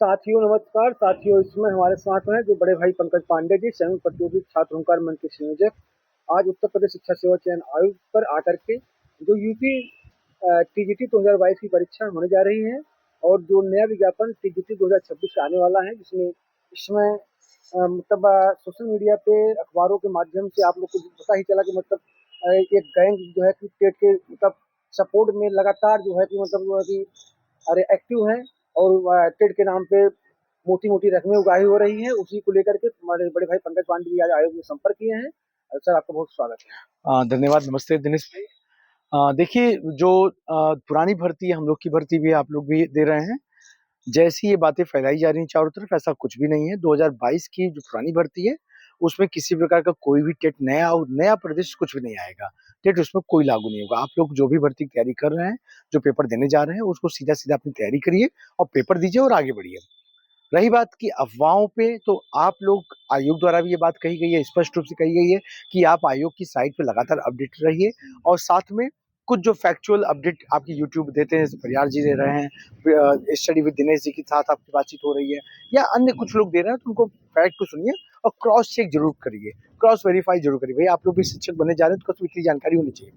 साथियों नमस्कार। साथियों, इसमें हमारे साथ हैं जो बड़े भाई पंकज पांडे जी, संयुक्त प्रतियोगी छात्र हुंकार मंच के संयोजक। आज उत्तर प्रदेश शिक्षा सेवा चयन आयोग पर आकर के जो यूपी टीजीटी 2022 की परीक्षा होने जा रही है और जो नया विज्ञापन टीजीटी 2026 का आने वाला है, जिसमें इसमें मतलब सोशल मीडिया पे अखबारों के माध्यम से आप लोग को पता ही चला कि मतलब एक गैंग जो है कि टेट के मतलब सपोर्ट में लगातार जो है कि मतलब जो है कि अरे एक्टिव हैं और टेट के नाम पे मोटी-मोटी रकमें उगाही हो रही हैं। उसी को लेकर के हमारे बड़े भाई पंकज पांडे जी आज आयोग में संपर्क किए हैं। सर, आपका बहुत स्वागत है। धन्यवाद। नमस्ते दिनेश भाई। देखिए, जो पुरानी भर्ती है, हम लोग की भर्ती भी आप लोग भी दे रहे हैं। जैसी ये बातें फैलाई जा रही हैं चारों तरफ, ऐसा कुछ भी नहीं है। 2022 की जो पुरानी भर्ती है, उसमें किसी प्रकार का कोई भी टेट नया प्रदेश कुछ भी नहीं आएगा। टेट उसमें कोई लागू नहीं होगा। आप लोग जो भी भर्ती की तैयारी कर रहे हैं, जो पेपर देने जा रहे हैं, उसको सीधा-सीधा अपनी तैयारी करिए और पेपर दीजिए और आगे बढ़िए। रही बात की अफ़वाहों पे, तो आप लोग आयोग द्वारा भी ये बात कही गई है, स्पष्ट रूप से कही गई है कि आप आयोग की साइट पे लगातार अपडेट रहिए और साथ में कुछ जो फैक्चुअल अपडेट आपकी यूट्यूब देते हैं, जैसे परिहार जी दे रहे हैं, स्टडी विद दिनेश जी के साथ आपकी बातचीत हो रही है या अन्य कुछ लोग दे रहे हैं, तो उनको फैक्ट को सुनिए और क्रॉस चेक ज़रूर करिए, क्रॉस वेरीफाई ज़रूर करिए। भई आप लोग भी शिक्षक बनने जा रहे हैं, तो कुछ इतनी जानकारी होनी चाहिए।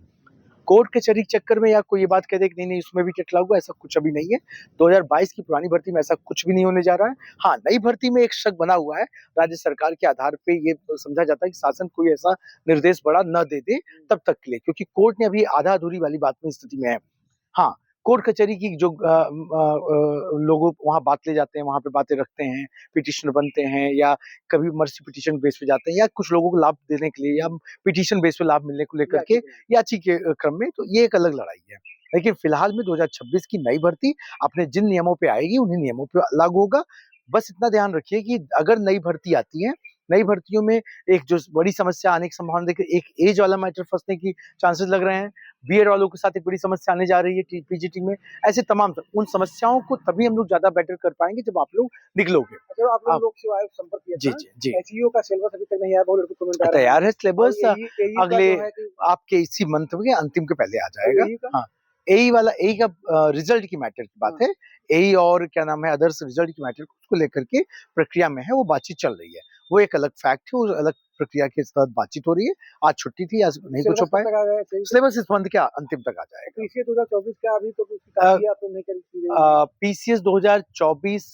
कोर्ट कचहरी के चक्कर में या कोई ये बात कह दे कि नहीं-नहीं इसमें भी टेट लागू है, ऐसा कुछ अभी नहीं है। 2022 की पुरानी भर्ती में ऐसा कुछ भी नहीं होने जा रहा है। हाँ, नई भर्ती में एक शक बना हुआ है, राज्य सरकार के आधार पे ये समझा जाता है कि शासन कोई ऐसा निर्देश बड़ा न दे दे तब तक के लिए, क्योंकि कोर्ट ने अभी आधा-अधूरी वाली बात में स्थिति में है। हाँ, कोर्ट कचहरी की जो लोग वहाँ बात ले जाते हैं, वहाँ पे बातें रखते हैं, पिटीशनर बनते हैं या कभी मर्सी पिटीशन बेस पे जाते हैं या कुछ लोगों को लाभ देने के लिए या पिटीशन बेस पे लाभ मिलने को लेकर के याची के क्रम में, तो ये एक अलग लड़ाई है। लेकिन फिलहाल में 2026 की नई भर्ती अपने जिन नियमों पे आएगी, उन्हीं नियमों पे लागू होगा। बस इतना ध्यान रखिए कि अगर नई भर्ती आती है, नई भर्तियों में एक जो बड़ी समस्या आने की संभावना देखिए, एक ऐज वाला मैटर फँसने की चांसेस लग रहे हैं। बीएड वालों के साथ एक बड़ी समस्या आने जा रही है पीजीटी में। ऐसे तमाम उन समस्याओं को तभी हम लोग ज़्यादा बेटर कर पाएँगे जब आप लोग निकलोगे। अच्छा, आप आप लोग सेवा आयोग संपर्क किया जी, था। जी, जी। एचईओ का सिलेबस अभी तक नहीं आया, बहुत लड़के कमेंट आ रहे हैं तैयार है और सिलेबस, एई का अगले जो है कि आपके इसी मंथ के अंतिम के पहले आ जाएगा। एई का हाँ, एई का रिज़ल्ट की मैटर की बात है। एई और क्या नाम है अदर्स रिज़ल्ट की मैटर को लेकर के प्रक्रिया में है, वो बातचीत चल रही है। वो एक अलग फैक्ट है, वो अलग प्रक्रिया के साथ बातचीत हो रही है। आज छुट्टी थी, आज नहीं कुछ हो सिलेबस कब पाए। तक आ गया एचईओ का? सिलेबस इस मंथ के अंतिम तक आ जाएगा। पीसीए 2024 का अभी तो उसकी अ कापियाँ तो नहीं करी की गई है। पीसीएस 2024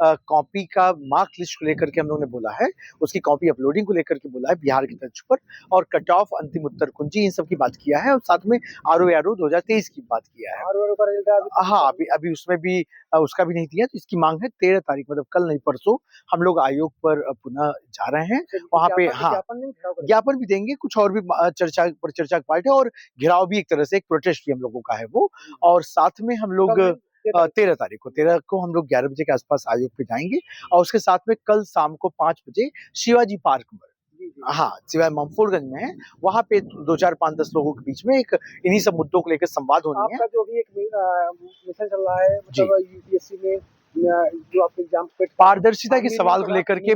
कॉपी का मार्क लिस्ट को लेकर के हम लोगों ने बोला है, उसकी कॉपी अपलोडिंग को लेकर के बोला है बिहार की तर्ज पर और कट ऑफ अंतिम उत्तर कुंजी इन सब की बात किया है और साथ में आरओ 2023 की बात किया है। और का रिजल्ट अभी तक हाँ, अभी अभी उसमें भी उसका भी नहीं दिया, तो इसकी मांग है 13 तारीख मतलब कल नहीं परसों हम लोग आयोग पर पुनः जा रहे हैं। वहाँ पे हाँ, विज्ञापन नहीं घिराव करेंगे। ज्ञापन भी देंगे, कुछ और भी चर्चा का पार्ट है और घेराव भी एक तरह से एक प्रोटेस्ट भी हम लोगों का है वो। और साथ में हम लोग 13 तारीख को 13 को हम लोग 11 बजे के आस-पास आयोग पे जाएँगे और उसके साथ में कल शाम को 5 बजे शिवाजी पार्क में हाँ, सिवाय मंफोड़गंज में है, वहाँ पे 2, 4, 5, 10 लोगों के बीच में एक इन्हीं सब मुद्दों को लेकर संवाद होनी है। आपका जो भी एक मिशन चल रहा है जी। मतलब यूपीएससी में जो आपके एग्जाम पे पारदर्शिता के सवाल को लेकर के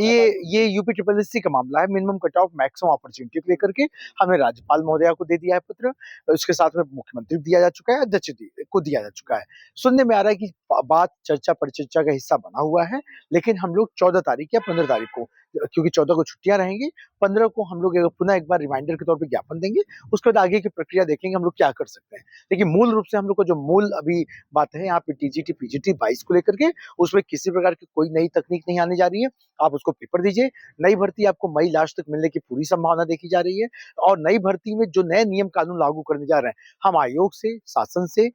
ये यूपी ट्रिपल एससी का मामला है। Minimum cut off maximum opportunity को लेकर के हमने राज्यपाल महोदया को दे दिया है पत्र। उसके साथ में मुख्यमंत्री को दिया जा चुका है, अध्यक्ष जी को दिया जा चुका है। सुनने में आ रहा है कि बात चर्चा परिचर्चा का हिस्सा बना हुआ है, लेकिन हम लोग 14 तारीख या 15 तारीख को, क्योंकि 14 को छुट्टियां रहेंगी, 15 को हम लोग पुनः एक बार रिमाइंडर के तौर पे ज्ञापन देंगे। उसके बाद आगे की प्रक्रिया देखेंगे हम लोग क्या कर सकते हैं। लेकिन मूल रूप से हम लोग को जो मूल अभी बात है यहाँ पे टीजीटी पीजीटी 22 को लेकर के, उसमें किसी प्रकार की कोई नई तकनीक नहीं आने जा रही है। आप उसको पेपर दीजिए। नई भर्ती आपको मई लास्ट तक मिलने की पूरी संभावना देखी जा रही है और नई भर्ती में जो नए नियम कानून लागू करने जा रहे हैं, हम आयोग से, शासन से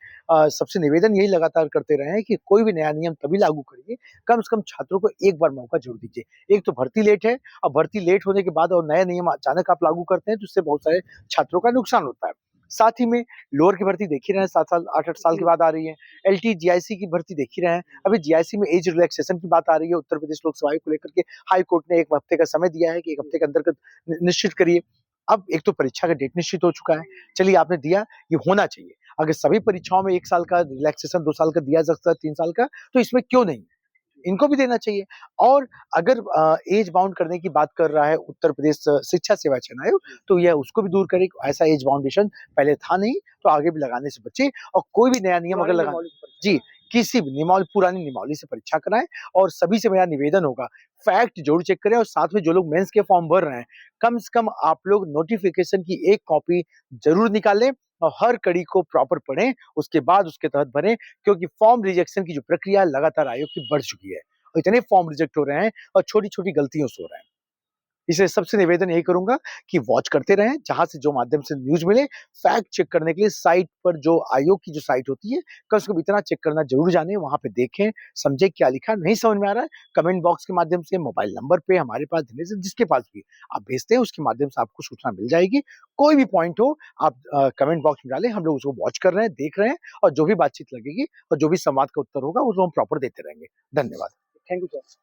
सबसे निवेदन यही लगातार करते रहे हैं कि कोई भी नया नियम तभी लागू करिए, कम से कम छात्रों को एक बार मौका जरूर दीजिए। एक तो भर्ती लेट है और भर्ती लेट होने के बाद और नया नियम अचानक आप लागू करते हैं, तो उससे बहुत सारे छात्रों का नुकसान होता है। साथ ही में लोअर की भर्ती देख ही रहे हैं, 7 साल 8-8 साल के बाद आ रही है। एलटी जीआईसी की भर्ती देख ही रहे हैं। अभी जीआईसी में एज रिलैक्सेशन की बात आ रही है। उत्तर प्रदेश लोक सेवा आयोग को लेकर के हाई कोर्ट ने 1 हफ्ते का समय दिया है कि 1 हफ्ते के अंतर्गत निश्चित करिए। अब एक तो परीक्षा का डेट निश्चित हो चुका है। चलिए आपने दिया, ये होना चाहिए। अगर सभी परीक्षाओं में 1 साल का रिलैक्सेशन 2 साल का दिया जा सकता है, 3 साल का, तो इसमें क्यों नहीं? इनको भी देना चाहिए। और अगर एज बाउंड करने की बात कर रहा है उत्तर प्रदेश शिक्षा सेवा चयन आयोग, तो यह उसको भी दूर करे। ऐसा एज बाउंडेशन पहले था नहीं, तो आगे भी लगाने से बचे और कोई भी नया नियम अगर लगा जी, किसी भी पुरानी नियमावली से परीक्षा कराएं। और सभी से मेरा निवेदन होगा, फैक्ट जरूर चेक करें, और साथ में जो लोग मेंस के फॉर्म भर रहे हैं, कम से कम आप लोग नोटिफिकेशन की एक कॉपी जरूर निकालें और हर कड़ी को प्रॉपर पढ़ें, उसके बाद उसके तहत भरें, क्योंकि फॉर्म रिजेक्शन की जो प्रक्रिया लगातार आयोग की बढ़ चुकी है और इतने फॉर्म रिजेक्ट हो रहे हैं और छोटी-छोटी गलतियों से हो रहे हैं। इसलिए सबसे निवेदन यही करूंगा कि वॉच करते रहें, जहां से जो माध्यम से न्यूज मिले, फैक्ट चेक करने के लिए साइट पर जो आयोग की जो साइट होती है, कम से कम इतना चेक करना जरूर जाने, वहां पे देखें, समझे क्या लिखा, नहीं समझ में आ रहा है, कमेंट बॉक्स के माध्यम से, मोबाइल नंबर पे हमारे पास देने से, जिसके पास भी आप भेजते हैं उसके माध्यम से आपको सूचना मिल जाएगी। कोई भी पॉइंट हो आप कमेंट बॉक्स में डालें, हम लोग उसको वॉच कर रहे हैं, देख रहे हैं, और जो भी बातचीत लगेगी और जो भी संवाद का उत्तर होगा उसको हम प्रॉपर देते रहेंगे। धन्यवाद। Thank you sir.